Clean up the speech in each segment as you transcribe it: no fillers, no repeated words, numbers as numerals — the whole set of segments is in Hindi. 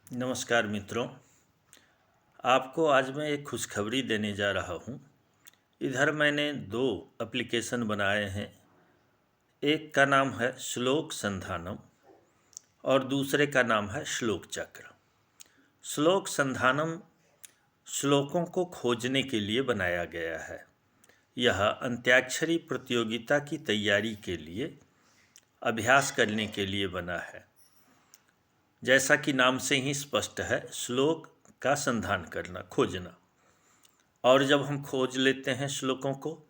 नमस्कार मित्रों। आपको आज मैं एक खुशखबरी देने जा रहा हूँ। इधर मैंने दो एप्लीकेशन बनाए हैं। एक का नाम है श्लोक संधानम और दूसरे का नाम है श्लोक चक्र। श्लोक संधानम श्लोकों को खोजने के लिए बनाया गया है। यह अंत्याक्षरी प्रतियोगिता की तैयारी के लिए अभ्यास करने के लिए बना है। जैसा कि नाम से ही स्पष्ट है, श्लोक का संधान करना, खोजना। और जब हम खोज लेते हैं, श्लोकों को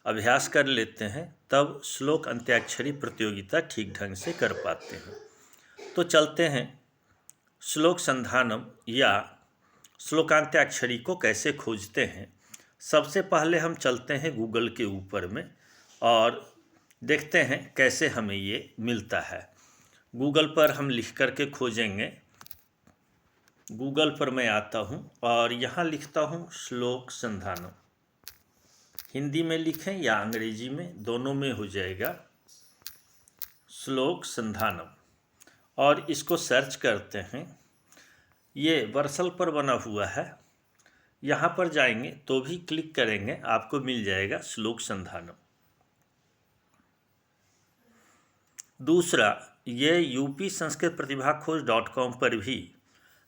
अभ्यास कर लेते हैं, तब श्लोक अंत्याक्षरी प्रतियोगिता ठीक ढंग से कर पाते हैं। तो चलते हैं श्लोक संधानम या श्लोकांत्याक्षरी को कैसे खोजते हैं। सबसे पहले हम चलते हैं गूगल के ऊपर में और देखते हैं कैसे हमें ये मिलता है। गूगल पर हम लिख करके खोजेंगे। गूगल पर मैं आता हूँ और यहाँ लिखता हूँ श्लोक संधानम। हिंदी में लिखें या अंग्रेजी में, दोनों में हो जाएगा, श्लोक संधानम। और इसको सर्च करते हैं। ये वर्सल पर बना हुआ है। यहाँ पर जाएंगे तो भी क्लिक करेंगे, आपको मिल जाएगा श्लोक संधानम। दूसरा, ये यूपी संस्कृत प्रतिभा खोज.com पर भी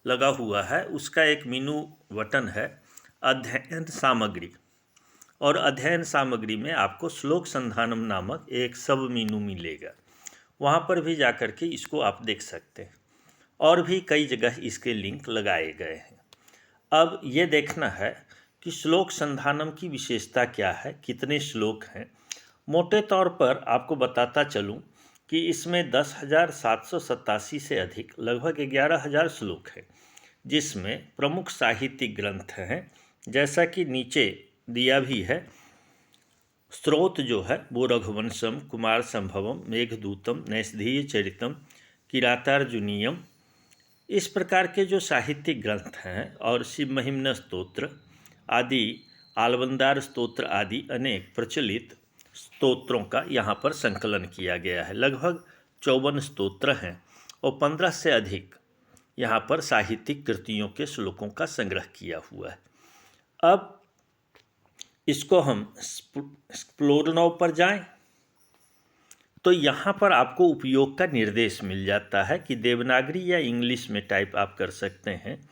लगा हुआ है। उसका एक मेनू बटन है, अध्ययन सामग्री, और अध्ययन सामग्री में आपको श्लोक संधानम नामक एक सब मेनू मिलेगा। वहाँ पर भी जाकर के इसको आप देख सकते हैं। और भी कई जगह इसके लिंक लगाए गए हैं। अब ये देखना है कि श्लोक संधानम की विशेषता क्या है, कितने श्लोक हैं। मोटे तौर पर आपको बताता चलूँ कि इसमें 10,787 से अधिक, लगभग 11,000 श्लोक हैं, जिसमें प्रमुख साहित्यिक ग्रंथ हैं, जैसा कि नीचे दिया भी है। स्रोत जो है वो रघुवंशम, कुमार संभवम, मेघदूतम, नैषधीय चरितम, किरातार्जुनीयम, इस प्रकार के जो साहित्यिक ग्रंथ हैं, और शिव महिम्न स्तोत्र आदि, आलवंदार स्तोत्र आदि अनेक प्रचलित स्तोत्रों का यहाँ पर संकलन किया गया है। लगभग 54 स्तोत्र हैं और 15 से अधिक यहाँ पर साहित्यिक कृतियों के श्लोकों का संग्रह किया हुआ है। अब इसको हम एक्सप्लोर नाउ पर जाएं तो यहाँ पर आपको उपयोग का निर्देश मिल जाता है कि देवनागरी या इंग्लिश में टाइप आप कर सकते हैं,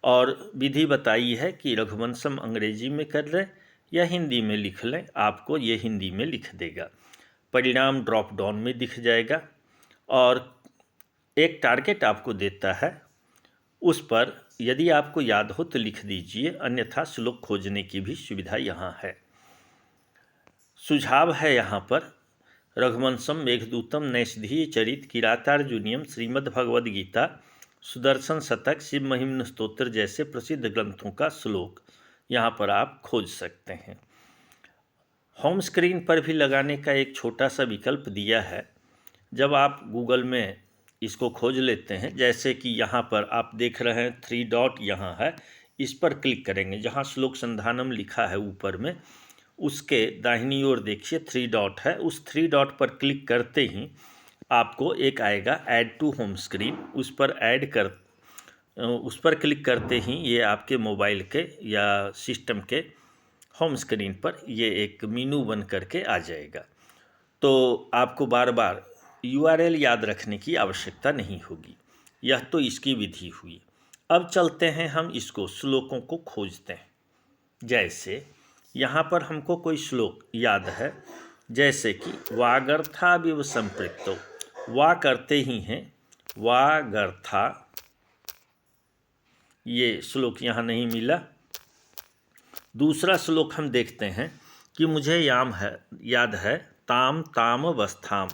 और विधि बताई है कि रघुवंशम अंग्रेजी में कर लें या हिंदी में लिख लें। आपको ये हिंदी में लिख देगा। परिणाम ड्रॉप डाउन में दिख जाएगा और एक टारगेट आपको देता है। उस पर यदि आपको याद हो तो लिख दीजिए, अन्यथा श्लोक खोजने की भी सुविधा यहाँ है। सुझाव है यहाँ पर रघुवंशम, मेघदूतम, नैषधीय चरित, किरातार्जुनीयम, श्रीमद्भगवद्गीता, सुदर्शन शतक, शिव महिम्न स्तोत्र जैसे प्रसिद्ध ग्रंथों का श्लोक यहाँ पर आप खोज सकते हैं। होम स्क्रीन पर भी लगाने का एक छोटा सा विकल्प दिया है। जब आप गूगल में इसको खोज लेते हैं, जैसे कि यहाँ पर आप देख रहे हैं 3 डॉट यहाँ है, इस पर क्लिक करेंगे। जहाँ श्लोक संधानम लिखा है ऊपर में, उसके दाहिनी ओर देखिए 3 डॉट है। उस 3 डॉट पर क्लिक करते ही आपको एक आएगा ऐड टू होम स्क्रीन। उस पर क्लिक करते ही ये आपके मोबाइल के या सिस्टम के होम स्क्रीन पर ये एक मेनू बन करके आ जाएगा। तो आपको बार बार URL याद रखने की आवश्यकता नहीं होगी। यह तो इसकी विधि हुई। अब चलते हैं हम इसको श्लोकों को खोजते हैं। जैसे यहाँ पर हमको कोई श्लोक याद है, जैसे कि वागर्था संपृक्तो, वा करते ही हैं, वागर्था, ये श्लोक यहाँ नहीं मिला। दूसरा श्लोक हम देखते हैं कि मुझे याद है ताम ताम अवस्थाम।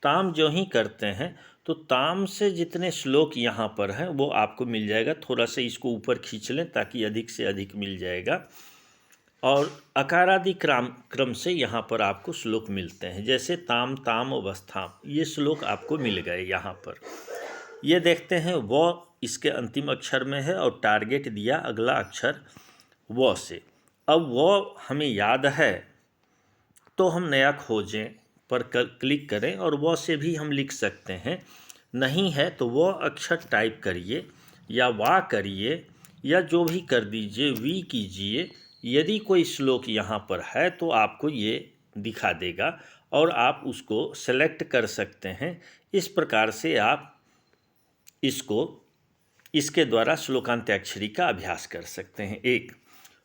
ताम जो ही करते हैं तो ताम से जितने श्लोक यहाँ पर हैं वो आपको मिल जाएगा। थोड़ा सा इसको ऊपर खींच लें ताकि अधिक से अधिक मिल जाएगा। और अकारादि क्रम से यहाँ पर आपको श्लोक मिलते हैं, जैसे ताम ताम अवस्थाम, ये श्लोक आपको मिल गए यहाँ पर। ये देखते हैं वो इसके अंतिम अक्षर में है और टारगेट दिया अगला अक्षर वो से। अब वो हमें याद है तो हम नया खोजें पर क्लिक करें और वो से भी हम लिख सकते हैं नहीं है तो वह अक्षर टाइप करिए या वा करिए या जो भी कर दीजिए, वी कीजिए। यदि कोई श्लोक यहाँ पर है तो आपको ये दिखा देगा और आप उसको सेलेक्ट कर सकते हैं। इस प्रकार से आप इसके द्वारा श्लोकांत्याक्षरी का अभ्यास कर सकते हैं। एक,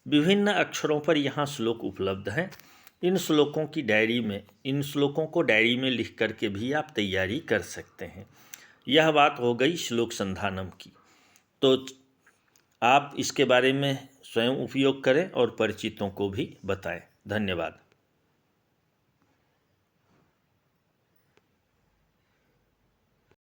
विभिन्न अक्षरों पर यहाँ श्लोक उपलब्ध हैं। इन श्लोकों को डायरी में लिख करके भी आप तैयारी कर सकते हैं। यह बात हो गई श्लोक संधानम की। तो आप इसके बारे में स्वयं उपयोग करें और परिचितों को भी बताएं। धन्यवाद।